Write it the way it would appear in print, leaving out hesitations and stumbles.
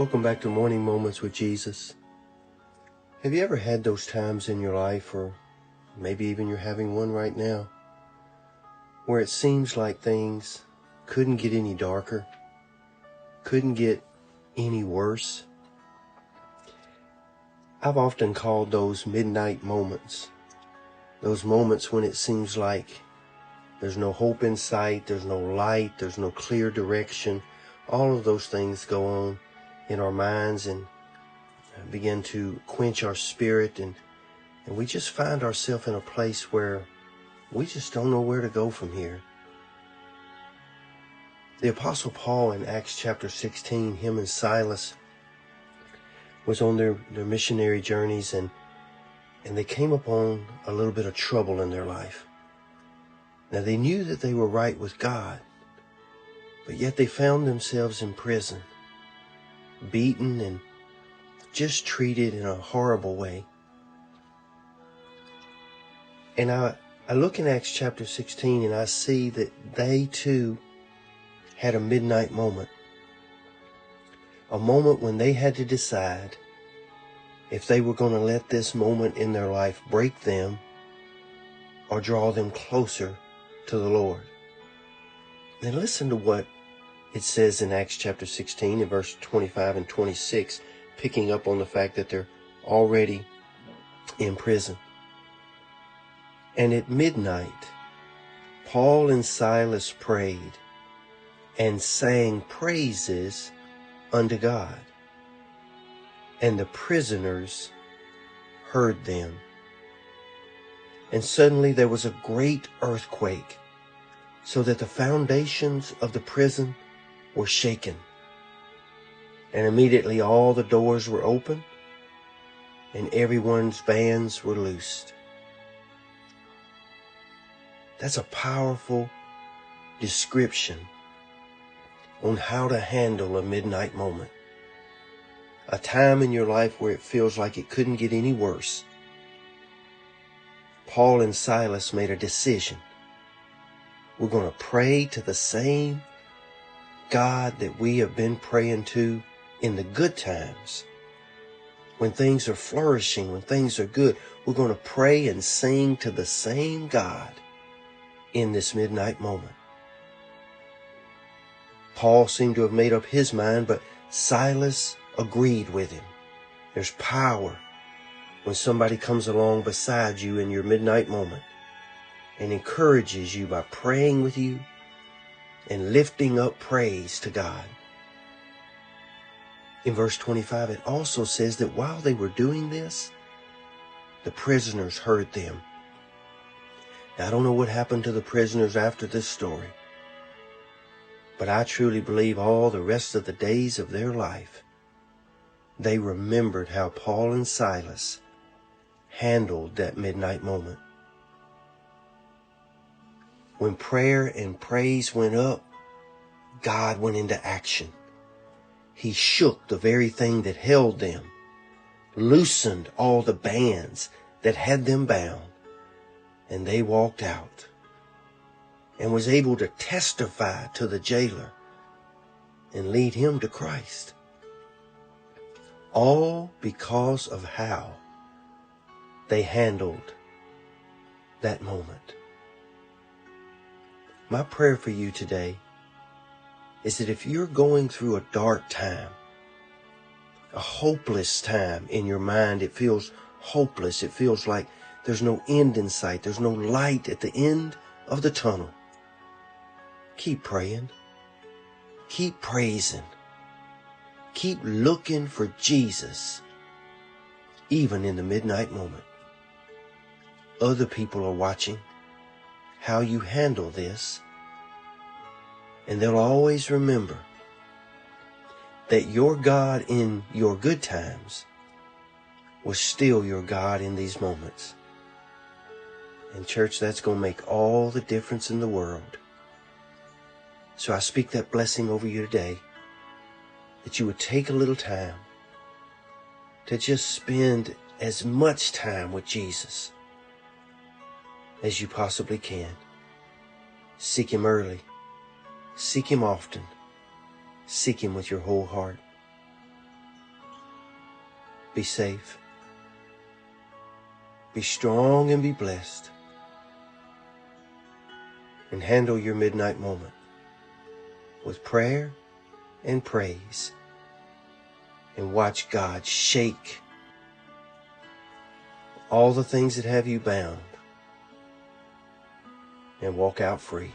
Welcome back to Morning Moments with Jesus. Have you ever had those times in your life, or maybe even you're having one right now, where it seems like things couldn't get any darker, couldn't get any worse? I've often called those midnight moments, those moments when it seems like there's no hope in sight, there's no light, there's no clear direction. All of those things go on in our minds and begin to quench our spirit, and we just find ourselves in a place where we just don't know where to go from here. The Apostle Paul in Acts chapter 16, him and Silas was on their missionary journeys, and they came upon a little bit of trouble in their life. Now they knew that they were right with God, but yet they found themselves in prison, beaten and just treated in a horrible way. And I look in Acts chapter 16 and I see that they too had a midnight moment. A moment when they had to decide if they were going to let this moment in their life break them or draw them closer to the Lord. Then listen to what it says in Acts chapter 16 in verse 25 and 26, picking up on the fact that they're already in prison. And at midnight, Paul and Silas prayed and sang praises unto God, and the prisoners heard them. And suddenly there was a great earthquake, so that the foundations of the prison were shaken. And immediately all the doors were open, and everyone's bands were loosed. That's a powerful description on how to handle a midnight moment. A time in your life where it feels like it couldn't get any worse. Paul and Silas made a decision. We're going to pray to the same God that we have been praying to in the good times. When things are flourishing, when things are good, we're going to pray and sing to the same God in this midnight moment. Paul seemed to have made up his mind, but Silas agreed with him. There's power when somebody comes along beside you in your midnight moment and encourages you by praying with you and lifting up praise to God. In verse 25, it also says that while they were doing this, the prisoners heard them. Now, I don't know what happened to the prisoners after this story, but I truly believe all the rest of the days of their life, they remembered how Paul and Silas handled that midnight moment. When prayer and praise went up, God went into action. He shook the very thing that held them, loosened all the bands that had them bound, and they walked out and was able to testify to the jailer and lead him to Christ. All because of how they handled that moment. My prayer for you today is that if you're going through a dark time, a hopeless time in your mind, it feels hopeless. It feels like there's no end in sight. There's no light at the end of the tunnel. Keep praying. Keep praising. Keep looking for Jesus, even in the midnight moment. Other people are watching how you handle this, and they'll always remember that your God in your good times was still your God in these moments. And church, that's going to make all the difference in the world. So I speak that blessing over you today, that you would take a little time to just spend as much time with Jesus as you possibly can. Seek Him early. Seek Him often. Seek Him with your whole heart. Be safe. Be strong and be blessed. And handle your midnight moment with prayer and praise. And watch God shake all the things that have you bound and walk out free.